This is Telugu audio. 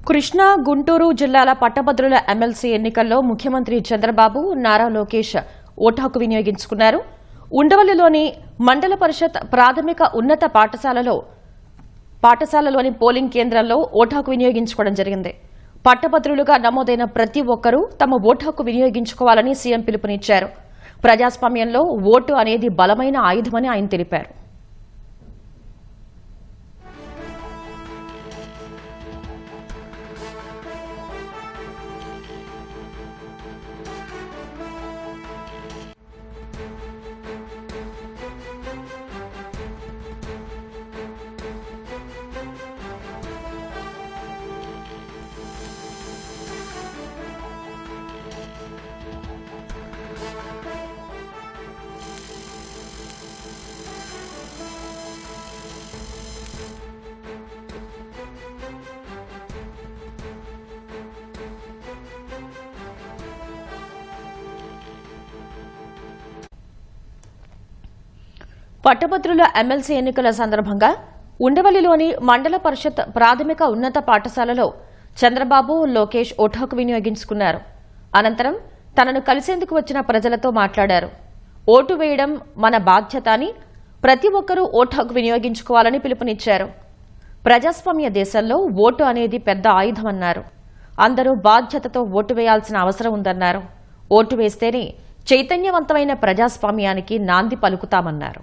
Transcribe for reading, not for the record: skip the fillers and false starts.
కృష్ణా, గుంటూరు జిల్లాల పట్టభద్రుల ఎమ్మెల్సీ ఎన్నికల్లో ముఖ్యమంత్రి చంద్రబాబు, నారా లోకేష్ ఓటు హక్కు వినియోగించుకున్నారు. ఉండవల్లిలోని మండల పరిషత్ ప్రాథమిక ఉన్నత పాఠశాలలోని పోలింగ్ కేంద్రంలో ఓటు హక్కు వినియోగించుకోవడం జరిగింది. పట్టభద్రులుగా నమోదైన ప్రతి ఒక్కరూ తమ ఓటు హక్కు వినియోగించుకోవాలని సీఎం పిలుపునిచ్చారు. ప్రజాస్వామ్యంలో ఓటు అనేది బలమైన ఆయుధమని ఆయన తెలిపారు. పట్టభద్రుల ఎమ్మెల్సీ ఎన్నికల సందర్భంగా ఉండవల్లిలోని మండల పరిషత్ ప్రాథమిక ఉన్నత పాఠశాలలో చంద్రబాబు, లోకేష్ ఓటు హక్కు వినియోగించుకున్నారు. అనంతరం తనను కలిసేందుకు వచ్చిన ప్రజలతో మాట్లాడారు. ఓటు వేయడం మన బాధ్యత అని, ప్రతి ఒక్కరూ ఓటు హక్కు వినియోగించుకోవాలని పిలుపునిచ్చారు. ప్రజాస్వామ్య దేశంలో ఓటు అనేది పెద్ద ఆయుధమన్నారు. అందరూ బాధ్యతతో ఓటు వేయాల్సిన అవసరం ఉందన్నారు. ఓటు వేస్తేనే చైతన్యవంతమైన ప్రజాస్వామ్యానికి నాంది పలుకుతామన్నారు.